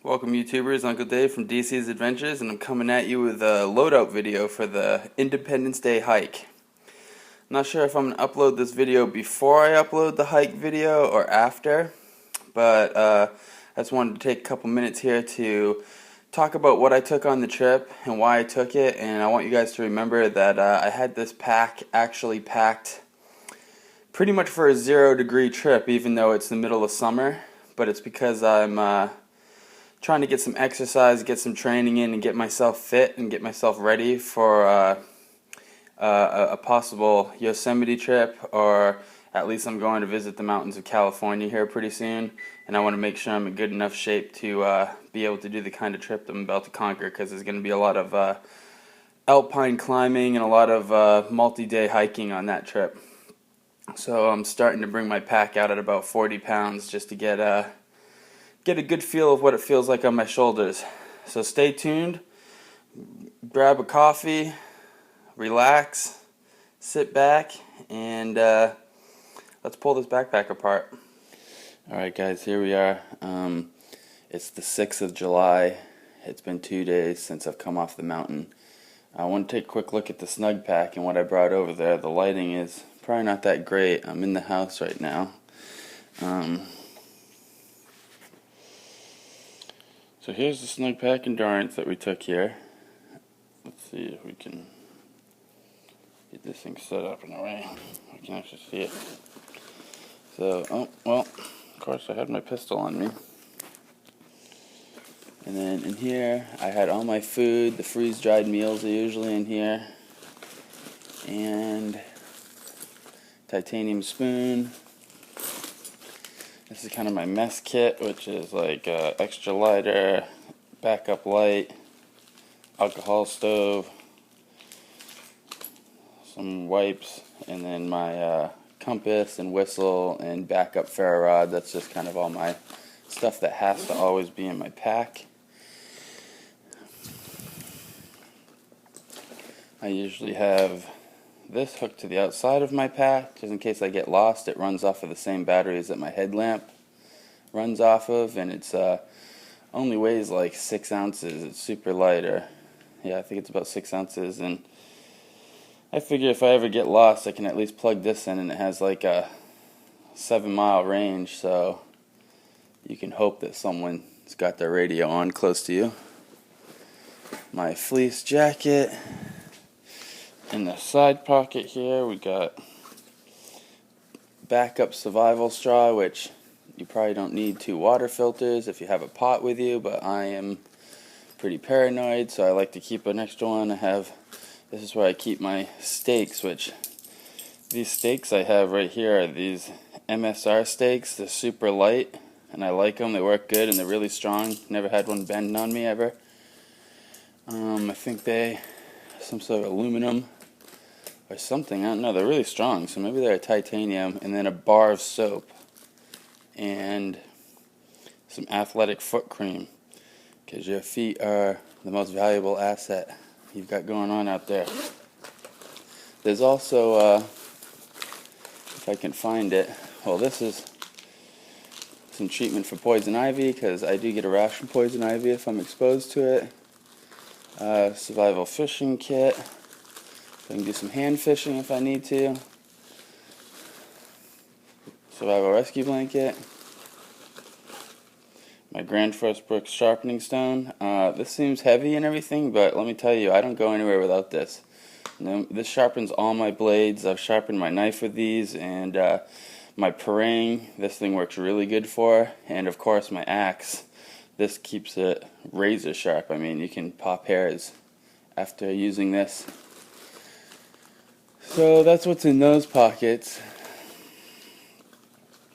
Welcome YouTubers, Uncle Dave from DEECEE's Adventures, and I'm coming at you with a loadout video for the Independence Day hike. I'm not sure if I'm going to upload this video before I upload the hike video or after, but I just wanted to take a couple minutes here to talk about what I took on the trip and why I took it, and I want you guys to remember that I had this pack actually packed pretty much for a 0-degree trip, even though it's the middle of summer, but it's because I'm trying to get some exercise, get some training in, and get myself fit and get myself ready for a possible Yosemite trip, or at least I'm going to visit the mountains of California here pretty soon, and I want to make sure I'm in good enough shape to be able to do the kind of trip that I'm about to conquer, because there's going to be a lot of alpine climbing and a lot of multi-day hiking on that trip. So I'm starting to bring my pack out at about 40 pounds just to get a good feel of what it feels like on my shoulders. So stay tuned, grab a coffee, relax, sit back, and let's pull this backpack apart. Alright guys, here we are. It's the 6th of July. It's been 2 days since I've come off the mountain. I want to take a quick look at the snug pack and what I brought over there. The lighting is probably not that great. I'm in the house right now. So here's the snug pack endurance that we took here. Let's see if we can get this thing set up in a way we can actually see it. So, oh, well, of course I had my pistol on me. And then in here I had all my food. The freeze-dried meals are usually in here. And titanium spoon. This is kind of my mess kit, which is like extra lighter, backup light, alcohol stove, some wipes, and then my compass and whistle and backup ferro rod. That's just kind of all my stuff that has to always be in my pack. I usually have this hooked to the outside of my pack, just in case I get lost. It runs off of the same batteries that my headlamp runs off of, and it's only weighs like 6 ounces. It's super light, or yeah, I think it's about 6 ounces, and I figure if I ever get lost, I can at least plug this in, and it has like a 7-mile range, so you can hope that someone's got their radio on close to you. My fleece jacket. In the side pocket here, we got backup survival straw, which you probably don't need 2 water filters if you have a pot with you, but I am pretty paranoid, so I like to keep an extra one. This is where I keep my steaks, which these steaks I have right here are these MSR steaks. They're super light, and I like them. They work good, and they're really strong. Never had one bend on me ever. I think they some sort of aluminum or something. I don't know. They're really strong, so maybe they're a titanium. And then a bar of soap and some athletic foot cream, because your feet are the most valuable asset you've got going on out there. There's also, if I can find it, well, this is some treatment for poison ivy, because I do get a rash from poison ivy if I'm exposed to it. Survival fishing kit. I can do some hand fishing if I need to. Survival rescue blanket. My Grand First Brooks sharpening stone. This seems heavy and everything, but let me tell you, I don't go anywhere without this. This sharpens all my blades. I've sharpened my knife with these, and my parang, this thing works really good for, and of course my axe. This keeps it razor sharp. I mean, you can pop hairs after using this. So that's what's in those pockets.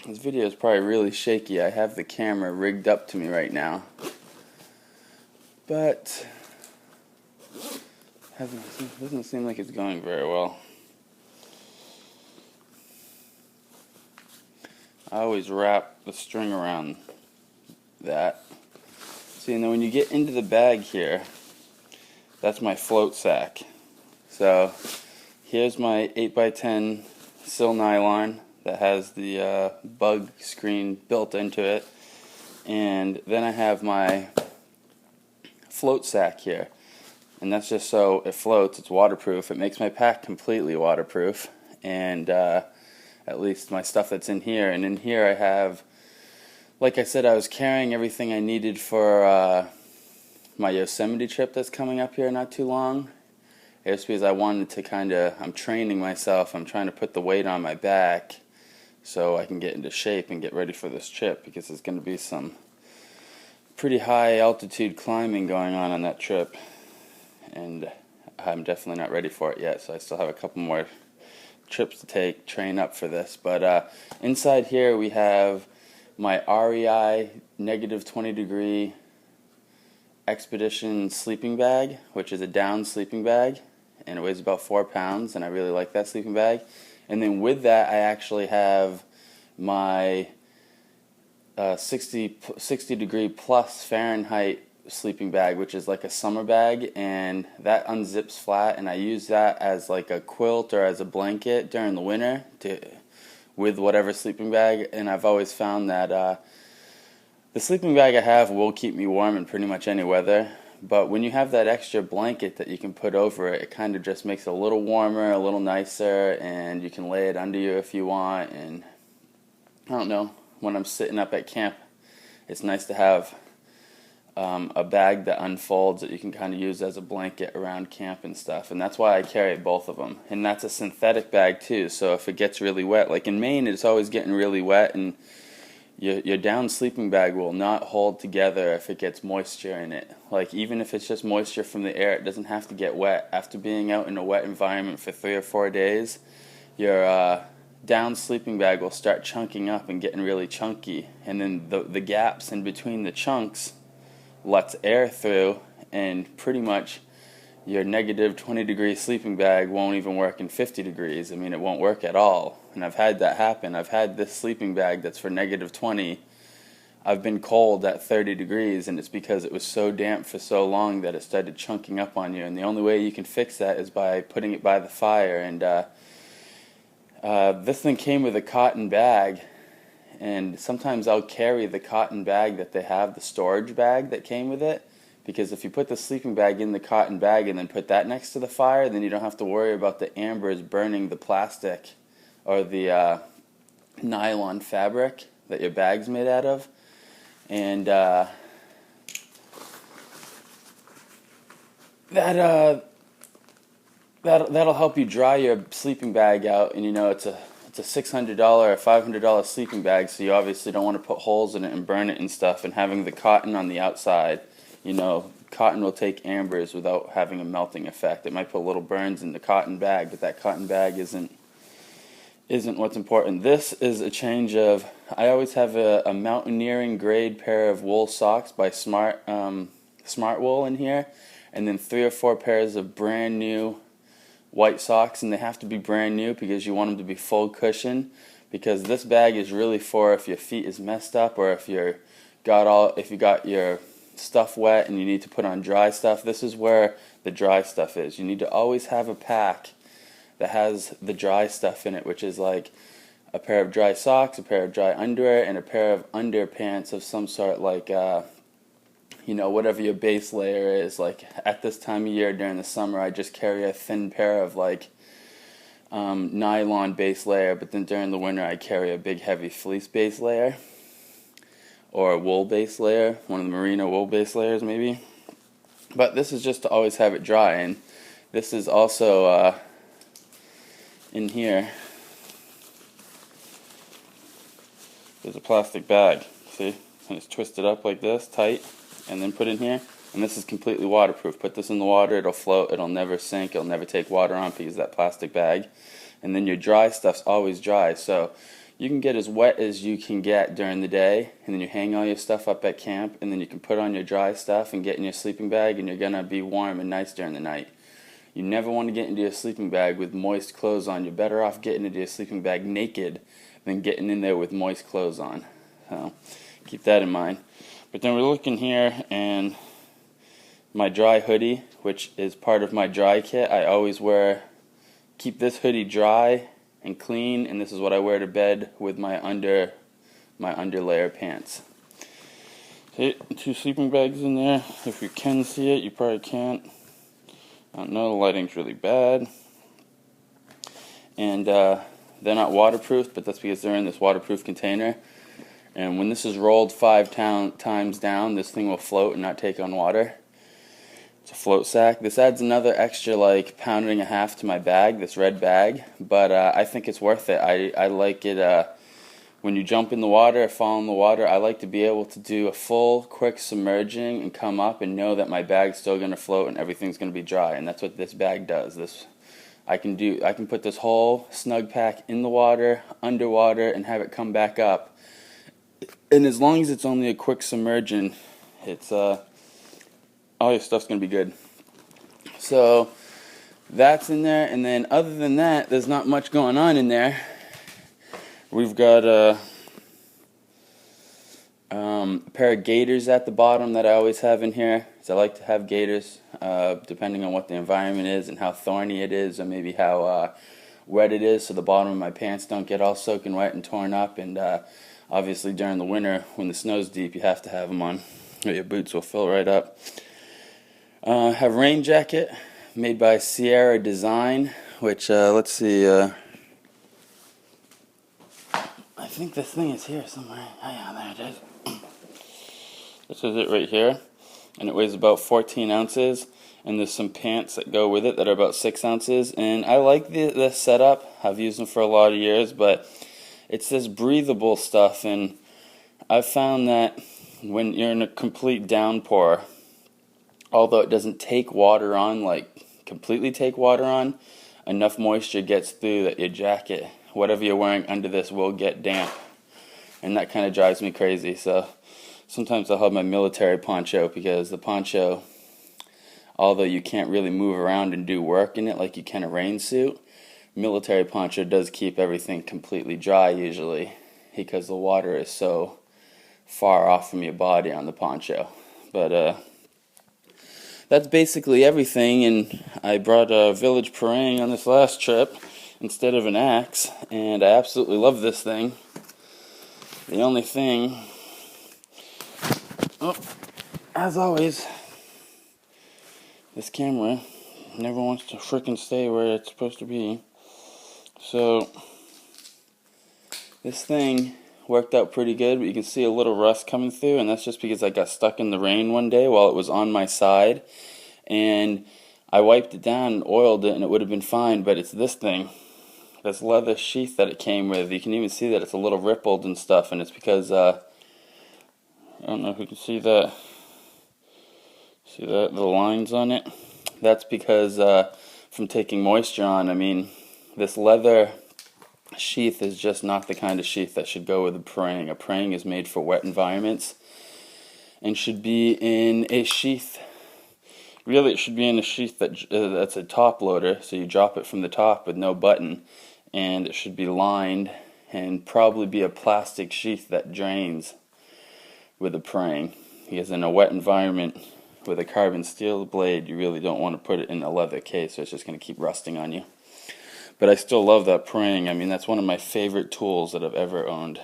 This video is probably really shaky. I have the camera rigged up to me right now, but doesn't seem like it's going very well. I always wrap the string around that. See, and then when you get into the bag here, that's my float sack. So here's my 8x10 sil nylon that has the bug screen built into it. And then I have my float sack here, and that's just so it floats. It's waterproof. It makes my pack completely waterproof, and at least my stuff that's in here. And in here I have, like I said, I was carrying everything I needed for my Yosemite trip that's coming up here not too long. It's because I wanted to I'm training myself. I'm trying to put the weight on my back so I can get into shape and get ready for this trip, because there's going to be some pretty high altitude climbing going on that trip, and I'm definitely not ready for it yet, so I still have a couple more trips to train up for this. But inside here we have my REI negative 20 degree Expedition sleeping bag, which is a down sleeping bag, and it weighs about 4 pounds, and I really like that sleeping bag. And then with that I actually have my 60 degree plus Fahrenheit sleeping bag, which is like a summer bag, and that unzips flat, and I use that as like a quilt or as a blanket during the winter with whatever sleeping bag. And I've always found that the sleeping bag I have will keep me warm in pretty much any weather, but when you have that extra blanket that you can put over it, it kind of just makes it a little warmer, a little nicer, and you can lay it under you if you want. And I don't know, when I'm sitting up at camp, it's nice to have a bag that unfolds that you can kind of use as a blanket around camp and stuff, and that's why I carry both of them. And that's a synthetic bag too, so if it gets really wet, like in Maine it's always getting really wet, and your down sleeping bag will not hold together if it gets moisture in it. Like even if it's just moisture from the air, it doesn't have to get wet. After being out in a wet environment for 3 or 4 days, your down sleeping bag will start chunking up and getting really chunky, and then the gaps in between the chunks lets air through, and pretty much your negative 20 degree sleeping bag won't even work in 50 degrees. I mean, it won't work at all. And I've had that happen. I've had this sleeping bag that's for negative 20. I've been cold at 30 degrees, and it's because it was so damp for so long that it started chunking up on you. And the only way you can fix that is by putting it by the fire. And this thing came with a cotton bag, and sometimes I'll carry the cotton bag that they have, the storage bag that came with it, because if you put the sleeping bag in the cotton bag and then put that next to the fire, then you don't have to worry about the embers burning the plastic or the nylon fabric that your bag's made out of. And that'll help you dry your sleeping bag out. And you know, it's a $600 or $500 sleeping bag, so you obviously don't want to put holes in it and burn it and stuff. And having the cotton on the outside, you know, cotton will take ambers without having a melting effect. It might put little burns in the cotton bag, but that cotton bag isn't what's important. This is a change of, I always have a mountaineering grade pair of wool socks by Smart Wool in here, and then 3 or 4 pairs of brand new white socks, and they have to be brand new because you want them to be full cushion, because this bag is really for if your feet is messed up, or if you got your stuff wet and you need to put on dry stuff. This is where the dry stuff is. You need to always have a pack that has the dry stuff in it, which is like a pair of dry socks, a pair of dry underwear, and a pair of underpants of some sort, like you know, whatever your base layer is. Like at this time of year during the summer, I just carry a thin pair of like nylon base layer, but then during the winter I carry a big heavy fleece base layer, or a wool base layer, one of the merino wool base layers maybe. But this is just to always have it dry. And this is also in here, there's a plastic bag, see, and it's twisted up like this, tight, and then put in here. And this is completely waterproof. Put this in the water, it'll float, it'll never sink, it'll never take water on because of that plastic bag. And then your dry stuff's always dry, so you can get as wet as you can get during the day, and then you hang all your stuff up at camp, and then you can put on your dry stuff and get in your sleeping bag, and you're going to be warm and nice during the night. You never want to get into your sleeping bag with moist clothes on. You're better off getting into your sleeping bag naked than getting in there with moist clothes on. So keep that in mind. But then we're looking here, and my dry hoodie, which is part of my dry kit. I always keep this hoodie dry and clean, and this is what I wear to bed with my underlayer pants. See, 2 sleeping bags in there. If you can see it, you probably can't. I don't know, the lighting's really bad. And they're not waterproof, but that's because they're in this waterproof container. And when this is rolled 5 times down, this thing will float and not take on water. It's a float sack. This adds another extra like pound and a half to my bag, this red bag, but I think it's worth it. I like it when you jump in the water or fall in the water. I like to be able to do a full quick submerging and come up and know that my bag's still going to float and everything's going to be dry, and that's what this bag does. I can put this whole snug pack in the water, underwater, and have it come back up. And as long as it's only a quick submerging, it's all your stuff's gonna be good. So that's in there, and then other than that, there's not much going on in there. We've got a pair of gaiters at the bottom that I always have in here, because I like to have gaiters depending on what the environment is and how thorny it is, or maybe how wet it is, so the bottom of my pants don't get all soaking wet and torn up. And obviously during the winter, when the snow's deep, you have to have them on, or your boots will fill right up. Have a rain jacket made by Sierra Design, which, let's see, I think this thing is here somewhere. Oh yeah, there it is. This is it right here, and it weighs about 14 ounces, and there's some pants that go with it that are about 6 ounces, and I like the setup. I've used them for a lot of years, but it's this breathable stuff, and I've found that when you're in a complete downpour, although it doesn't take water on, like completely take water on, enough moisture gets through that your jacket, whatever you're wearing under this, will get damp. And that kind of drives me crazy. So sometimes I'll have my military poncho, because the poncho, although you can't really move around and do work in it like you can a rain suit, military poncho does keep everything completely dry usually, because the water is so far off from your body on the poncho. But that's basically everything, and I brought a village parang on this last trip instead of an axe, and I absolutely love this thing. The only thing, as always, this camera never wants to frickin' stay where it's supposed to be. So this thing worked out pretty good, but you can see a little rust coming through, and that's just because I got stuck in the rain one day while it was on my side, and I wiped it down and oiled it, and it would have been fine. But it's this thing, this leather sheath that it came with. You can even see that it's a little rippled and stuff, and it's because I don't know if you can see that. See that, the lines on it? That's because from taking moisture on. I mean, this leather sheath is just not the kind of sheath that should go with a parang. A parang is made for wet environments and should be in a sheath. Really, it should be in a sheath that's a top loader, so you drop it from the top with no button, and it should be lined and probably be a plastic sheath that drains with a parang, because in a wet environment with a carbon steel blade, you really don't want to put it in a leather case, so it's just going to keep rusting on you. But I still love that parang. I mean, that's one of my favorite tools that I've ever owned.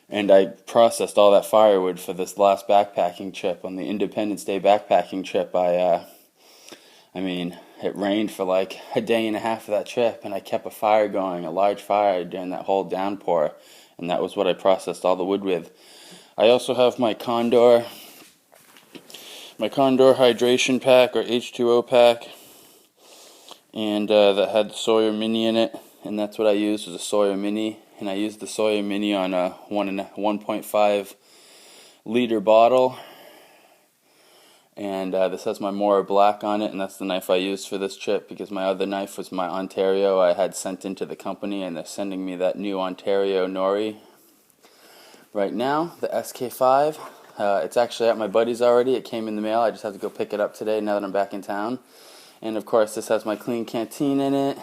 And I processed all that firewood for this last backpacking trip. On the Independence Day backpacking trip, I mean, it rained for like a day and a half of that trip, and I kept a fire going, a large fire during that whole downpour, and that was what I processed all the wood with. I also have my Condor hydration pack, or H2O pack, and that had the Sawyer Mini in it, and that's what I used, was a Sawyer Mini, and I used the Sawyer Mini on a 1.5 liter bottle, and this has my Mora Black on it, and that's the knife I used for this trip, because my other knife was my Ontario I had sent into the company, and they're sending me that new Ontario Nori right now, the SK5. It's actually at my buddy's already. It came in the mail. I just have to go pick it up today now that I'm back in town. And of course, this has my clean canteen in it,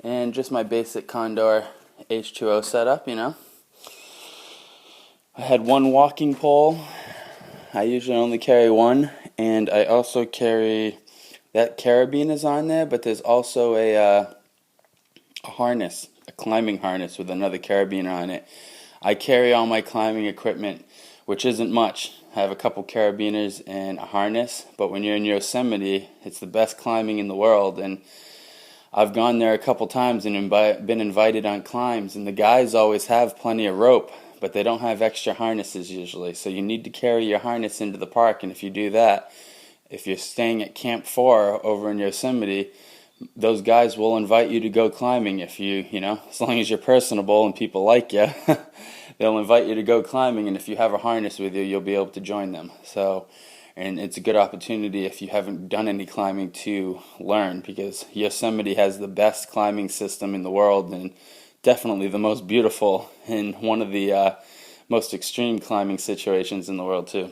and just my basic Condor H2O setup, you know. I had one walking pole. I usually only carry one, and I also carry, that carabiner is on there, but there's also a harness, a climbing harness with another carabiner on it. I carry all my climbing equipment which isn't much. I have a couple carabiners and a harness, but when you're in Yosemite, it's the best climbing in the world, and I've gone there a couple times and been invited on climbs, and the guys always have plenty of rope, but they don't have extra harnesses usually, so you need to carry your harness into the park, and if you do that, if you're staying at Camp 4 over in Yosemite, those guys will invite you to go climbing if as long as you're personable and people like you, they'll invite you to go climbing, and if you have a harness with you, you'll be able to join them. And it's a good opportunity if you haven't done any climbing to learn, because Yosemite has the best climbing system in the world and definitely the most beautiful and one of the most extreme climbing situations in the world too.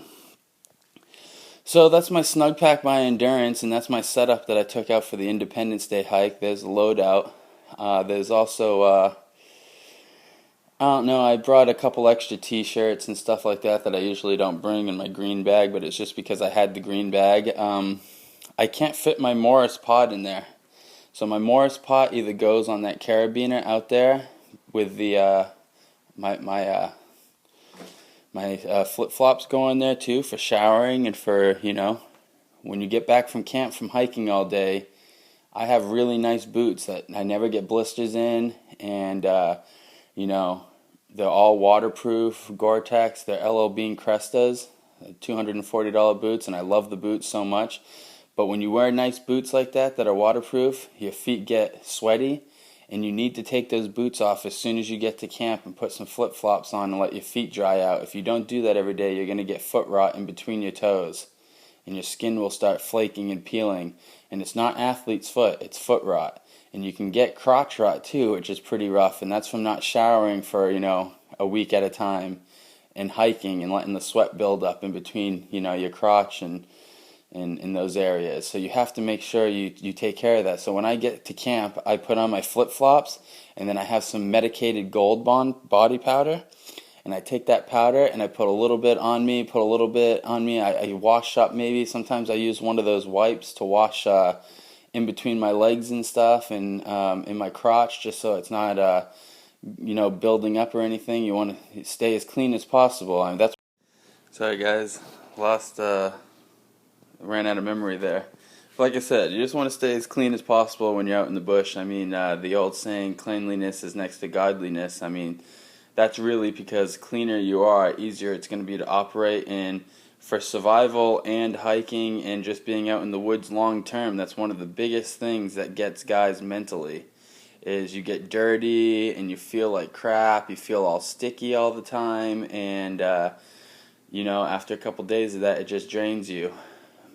So that's my snug pack by Endurance, and that's my setup that I took out for the Independence Day hike. There's a Loadout. There's also I don't know, I brought a couple extra t-shirts and stuff like that I usually don't bring in my green bag, but it's just because I had the green bag. I can't fit my Morris pot in there. So my Morris pot either goes on that carabiner out there with the my flip-flops go in there too for showering and for, when you get back from camp from hiking all day. I have really nice boots that I never get blisters in, and they're all waterproof, Gore-Tex, they're LL Bean Crestas, $240 boots, and I love the boots so much. But when you wear nice boots like that are waterproof, your feet get sweaty, and you need to take those boots off as soon as you get to camp and put some flip-flops on and let your feet dry out. If you don't do that every day, you're going to get foot rot in between your toes, and your skin will start flaking and peeling. And it's not athlete's foot, it's foot rot. And you can get crotch rot too, which is pretty rough, and that's from not showering for, a week at a time and hiking and letting the sweat build up in between, your crotch and in those areas. So you have to make sure you take care of that. So when I get to camp, I put on my flip-flops, and then I have some medicated Gold Bond body powder, and I take that powder and I put a little bit on me, I wash up maybe. Sometimes I use one of those wipes to wash in between my legs and stuff, and in my crotch, just so it's not building up or anything. You want to stay as clean as possible. That's. Sorry guys, ran out of memory there. Like I said, you just want to stay as clean as possible when you're out in the bush. The old saying, cleanliness is next to godliness. That's really because cleaner you are, easier it's going to be to operate in. For survival and hiking and just being out in the woods long term, that's one of the biggest things that gets guys mentally, is you get dirty and you feel like crap, you feel all sticky all the time, and after a couple days of that, it just drains you.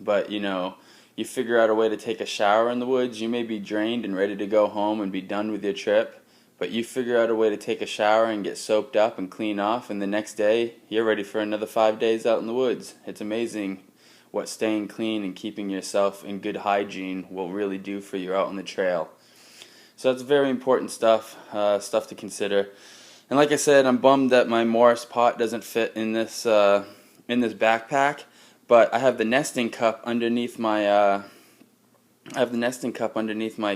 But you figure out a way to take a shower in the woods, you may be drained and ready to go home and be done with your trip, but you figure out a way to take a shower and get soaped up and clean off, and the next day, you're ready for another 5 days out in the woods. It's amazing what staying clean and keeping yourself in good hygiene will really do for you out on the trail. So that's very important stuff to consider. And like I said, I'm bummed that my Morris pot doesn't fit in this backpack, but I have the nesting cup underneath my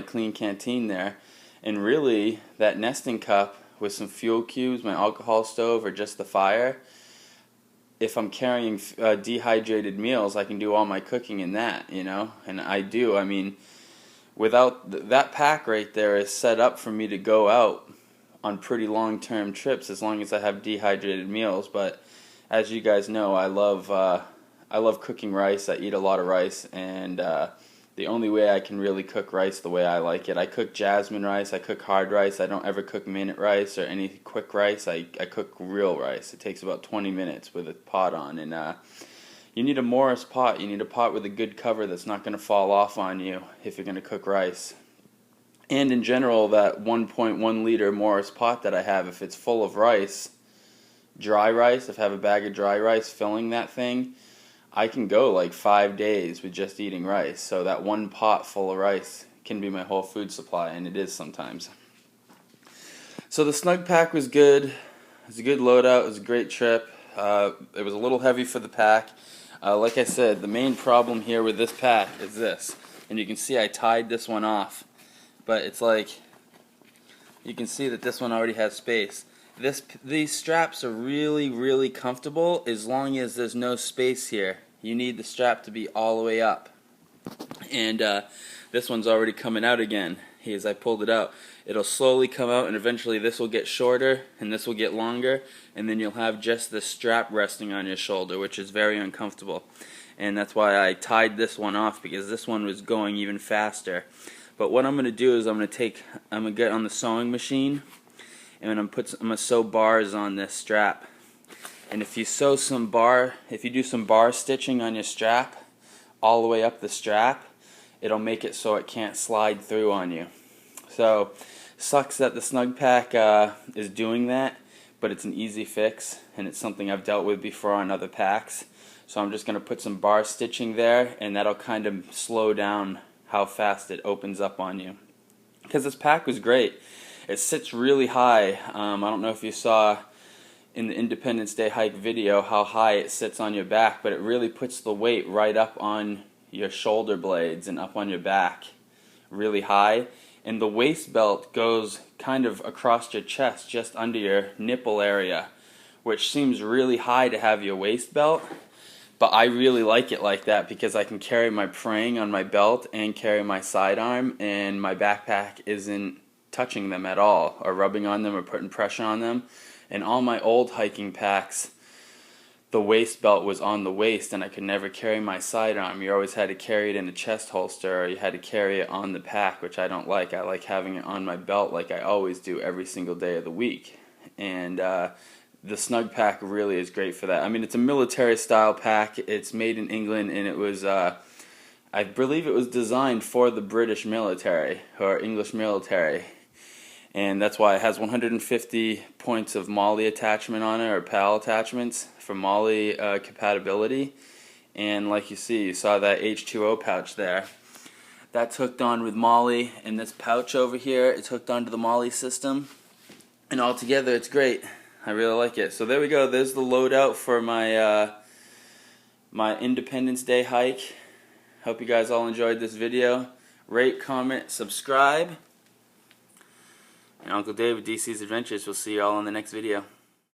clean canteen there. And really, that nesting cup with some fuel cubes, my alcohol stove, or just the fire, if I'm carrying dehydrated meals, I can do all my cooking in that, and I do. Without that pack right there is set up for me to go out on pretty long-term trips as long as I have dehydrated meals. But as you guys know, I love cooking rice. I eat a lot of rice, and the only way I can really cook rice the way I like it, I cook jasmine rice, I cook hard rice, I don't ever cook minute rice or any quick rice. I cook real rice. It takes about 20 minutes with a pot on, and you need a Morris pot. You need a pot with a good cover that's not going to fall off on you if you're going to cook rice. And in general, that 1.1 liter Morris pot that I have, if it's full of rice, dry rice, if I have a bag of dry rice filling that thing, I can go like 5 days with just eating rice. So that one pot full of rice can be my whole food supply, and it is sometimes. So the snug pack was good. It was a good loadout. It was a great trip. It was a little heavy for the pack. Like I said, the main problem here with this pack is this. And you can see I tied this one off. But it's like, you can see that this one already has space. These straps are really comfortable as long as there's no space here. You need the strap to be all the way up. And this one's already coming out again. As I pulled it out, it'll slowly come out, and eventually this will get shorter and this will get longer, and then you'll have just the strap resting on your shoulder, which is very uncomfortable. And that's why I tied this one off, because this one was going even faster. But what I'm going to do is I'm going to get on the sewing machine, and I'm going to sew bars on this strap. And if you do some bar stitching on your strap all the way up the strap, it'll make it so it can't slide through on you. So, sucks that the Snug Pack is doing that, but it's an easy fix, and it's something I've dealt with before on other packs. So I'm just going to put some bar stitching there, and that'll kind of slow down how fast it opens up on you. Because this pack was great. It sits really high. I don't know if you saw in the Independence Day hike video how high it sits on your back, but it really puts the weight right up on your shoulder blades and up on your back really high. And the waist belt goes kind of across your chest, just under your nipple area, which seems really high to have your waist belt. But I really like it like that, because I can carry my praying on my belt and carry my sidearm, and my backpack isn't touching them at all, or rubbing on them, or putting pressure on them. And all my old hiking packs, the waist belt was on the waist, and I could never carry my sidearm. You always had to carry it in a chest holster, or you had to carry it on the pack, which I don't like. I like having it on my belt like I always do every single day of the week. And the Snug Pack really is great for that. I mean, it's a military style pack. It's made in England, and it was, I believe it was designed for the British military, or English military. And that's why it has 150 points of MOLLE attachment on it, or PAL attachments for MOLLE compatibility. And like you saw that H2O pouch there. That's hooked on with MOLLE, and this pouch over here is hooked onto the MOLLE system. And altogether, it's great. I really like it. So there we go. There's the loadout for my my Independence Day hike. Hope you guys all enjoyed this video. Rate, comment, subscribe. And Uncle Dave with DEECEE's Adventures. We'll see you all in the next video.